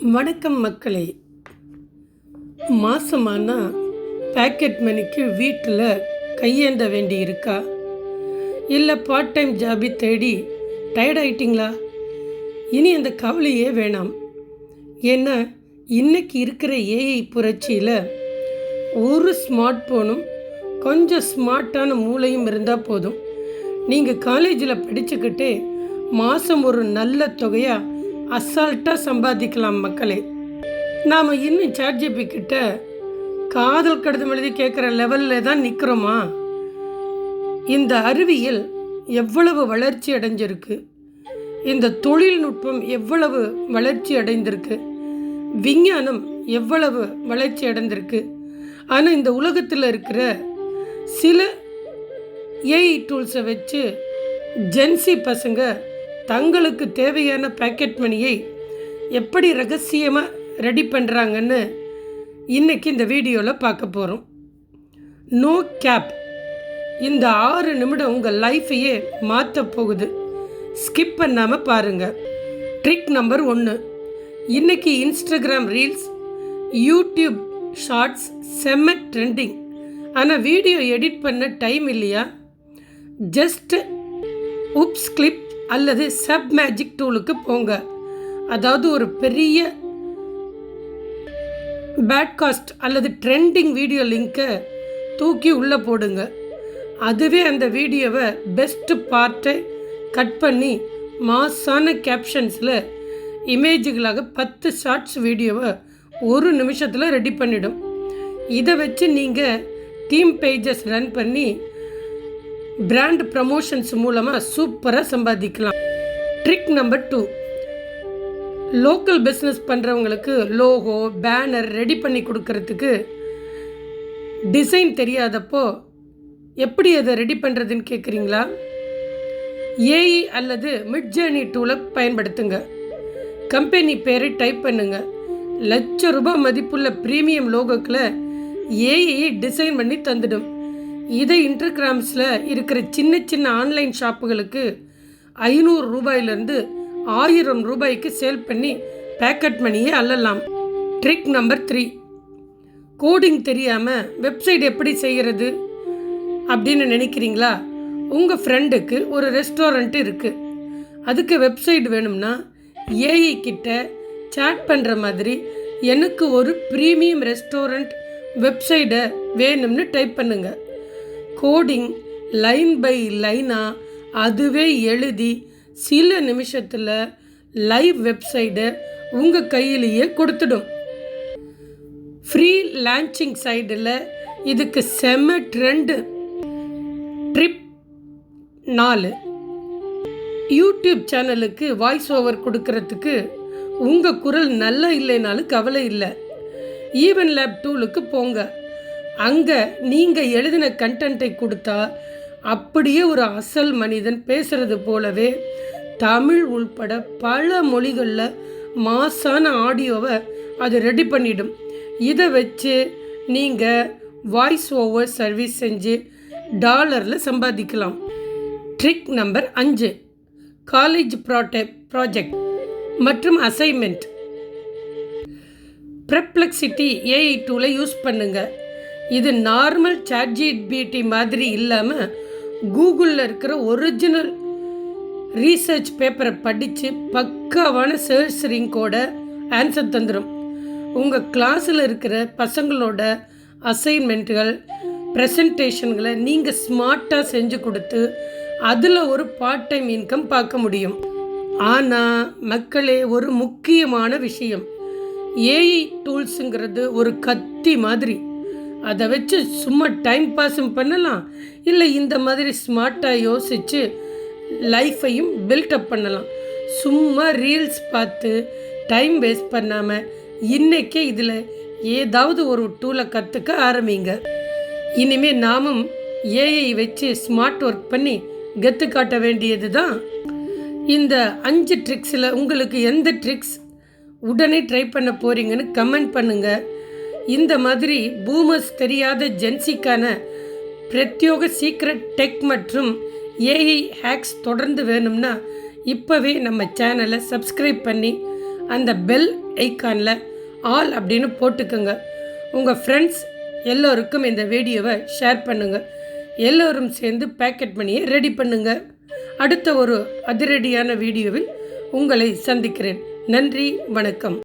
வணக்கம் மக்களே. மாசமானா பேக்கெட் மணிக்கு வீட்டில் கையேந்த வேண்டி இருக்கா? இல்லை பார்ட் டைம் ஜாபி தேடி டயர்ட் ஆயிட்டிங்களா? இனி அந்த கவலையே வேணாம். ஏன்னா இன்னைக்கு இருக்கிற ஏஐ புரட்சியில் ஒரு ஸ்மார்ட் ஃபோனும் கொஞ்சம் ஸ்மார்ட்டான மூளையும் இருந்தால் போதும். நீங்கள் காலேஜில் படிச்சுக்கிட்டே மாதம் ஒரு நல்ல தொகையாக அசால்ட்டாக சம்பாதிக்கலாம் மக்களே. நாம் இன்னும் சாட்ஜிபி கிட்ட காதல் கடிதம் எழுதி கேட்குற லெவலில் தான் நிற்கிறோமா? இந்த அறிவியல் எவ்வளவு வளர்ச்சி அடைஞ்சிருக்கு, இந்த தொழில்நுட்பம் எவ்வளவு வளர்ச்சி அடைந்திருக்கு, விஞ்ஞானம் எவ்வளவு வளர்ச்சி அடைந்திருக்கு. ஆனால் இந்த உலகத்தில் இருக்கிற சில ஏஐ டூல்ஸை வச்சு ஜென்சி பசங்க தங்களுக்கு தேவையான பேக்கெட் மணியை எப்படி ரகசியமாக ரெடி பண்ணுறாங்கன்னு இன்றைக்கி இந்த வீடியோவில் பார்க்க போகிறோம். No gap. இந்த 6 நிமிடம் உங்கள் லைஃப்பையே மாற்ற போகுது. ஸ்கிப் பண்ணாமல் பாருங்கள். Trick number 1. இன்றைக்கி இன்ஸ்டாகிராம் ரீல்ஸ், யூடியூப் ஷார்ட்ஸ் செம்ம ட்ரெண்டிங். ஆனால் வீடியோ எடிட் பண்ண டைம் இல்லையா? ஜஸ்ட் உப்ஸ் கிளிப் அல்லது சப் மேஜிக் டூலுக்கு போங்க. அதாவது ஒரு பெரிய பேட்காஸ்ட் அல்லது ட்ரெண்டிங் வீடியோ லிங்க்கை தூக்கி உள்ளே போடுங்க. அதுவே அந்த வீடியோவை பெஸ்ட்டு பார்ட்டை கட் பண்ணி மாசான கேப்ஷன்ஸில் இமேஜுகளாக 10 ஷார்ட்ஸ் வீடியோவை 1 நிமிஷத்தில் ரெடி பண்ணிடும். இதை வச்சு நீங்கள் தீம் பேஜஸ் ரன் பண்ணி பிராண்ட் ப்ரமோஷன்ஸ் மூலமாக சூப்பராக சம்பாதிக்கலாம். Trick number 2. லோக்கல் பிஸ்னஸ் பண்ணுறவங்களுக்கு லோகோ, பேனர் ரெடி பண்ணி கொடுக்கறதுக்கு டிசைன் தெரியாதப்போ எப்படி அதை ரெடி பண்ணுறதுன்னு கேட்குறீங்களா? ஏஐ அல்லது மிட் ஜேர்னி டூலை பயன்படுத்துங்க. கம்பெனி பேரை டைப் பண்ணுங்கள். ₹1,00,000 மதிப்புள்ள ப்ரீமியம் லோகோக்களை ஏஐ டிசைன் பண்ணி தந்துடும். இதை இன்ஸ்டாகிராம்ஸில் இருக்கிற சின்ன சின்ன ஆன்லைன் ஷாப்புகளுக்கு ₹500 ₹1,000 சேல் பண்ணி பேக்கெட் மணியை அள்ளலாம். Trick number 3. கோடிங் தெரியாமல் வெப்சைட் எப்படி செய்கிறது அப்படின்னு நினைக்கிறீங்களா? உங்கள் ஃப்ரெண்டுக்கு ஒரு ரெஸ்டாரண்ட் இருக்குது, அதுக்கு வெப்சைட் வேணும்னா ஏஐ கிட்ட சேட் பண்ணுற மாதிரி எனக்கு ஒரு ப்ரீமியம் ரெஸ்டாரண்ட் வெப்சைட்டை வேணும்னு டைப் பண்ணுங்கள். கோடிங் லைன் பை லைனாக அதுவே எழுதி சில நிமிஷத்தில் லைவ் வெப்சைட்டை உங்கள் கையிலேயே கொடுத்துடும். ஃப்ரீ லான்ச்சிங் சைடில் இதுக்கு செம்ம ட்ரெண்டு. ட்ரிப் 4. யூடியூப் சேனலுக்கு வாய்ஸ் ஓவர் கொடுக்கறதுக்கு உங்கள் குரல் நல்லா இல்லைனாலும் கவலை இல்லை. ஈவன் லேப் டூலுக்கு போங்க. அங்கே நீங்கள் எழுதின கண்டென்ட்டை கொடுத்தா அப்படியே ஒரு அசல் மனிதன் பேசுகிறது போலவே தமிழ் உள்பட பல மொழிகளில் மாசான ஆடியோவை அது ரெடி பண்ணிடும். இதை வச்சு நீங்கள் வாய்ஸ் ஓவர் சர்வீஸ் செஞ்சு டாலரில் சம்பாதிக்கலாம். Trick number 5. காலேஜ் ப்ராஜெக்ட் மற்றும் அசைன்மெண்ட். பெர்ப்ளெக்சிட்டி ஏஐ டூலை யூஸ் பண்ணுங்கள். இது நார்மல் சாட்ஜிபிடி மாதிரி இல்லாமல் கூகுளில் இருக்கிற ஒரிஜினல் ரீசர்ச் பேப்பரை படித்து பக்காவான சர்ச் லிங்கோட ஆன்சர் தந்துடும். உங்கள் கிளாஸில் இருக்கிற பசங்களோட அசைன்மெண்ட்டுகள், ப்ரெசன்டேஷன்களை நீங்கள் ஸ்மார்ட்டாக செஞ்சு கொடுத்து அதில் ஒரு பார்ட் டைம் இன்கம் பார்க்க முடியும். ஆனால் மக்களே, ஒரு முக்கியமான விஷயம், ஏஐ டூல்ஸுங்கிறது ஒரு கத்தி மாதிரி. அதை வச்சு சும்மா டைம் பாஸும் பண்ணலாம், இல்லை இந்த மாதிரி ஸ்மார்ட்டாக யோசித்து லைஃப்பையும் பில்டப் பண்ணலாம். சும்மா ரீல்ஸ் பார்த்து டைம் வேஸ்ட் பண்ணாமல் இன்றைக்கே இதில் ஏதாவது ஒரு டூலை கற்றுக்க ஆரம்பிங்க. இனிமேல் நாமும் ஏஐ வச்சு ஸ்மார்ட் ஒர்க் பண்ணி கெத்து காட்ட வேண்டியது தான். இந்த 5 ட்ரிக்ஸில் உங்களுக்கு எந்த ட்ரிக்ஸ் உடனே ட்ரை பண்ண போகிறீங்கன்னு கமெண்ட் பண்ணுங்கள். இந்த மாதிரி பூமர்ஸ் தெரியாத ஜென்சிக்கான பிரத்யோக சீக்ரெட் டெக் மற்றும் ஏஐ ஹேக்ஸ் தொடர்ந்து வேணும்னா இப்போவே நம்ம சேனலை சப்ஸ்கிரைப் பண்ணி அந்த பெல் ஐக்கானில் ஆல் அப்படின்னு போட்டுக்கோங்க. உங்கள் ஃப்ரெண்ட்ஸ் எல்லோருக்கும் இந்த வீடியோவை ஷேர் பண்ணுங்கள். எல்லோரும் சேர்ந்து பேக்கெட் மணியை ரெடி பண்ணுங்கள். அடுத்த ஒரு அதிரடியான வீடியோவில் உங்களை சந்திக்கிறேன். நன்றி, வணக்கம்.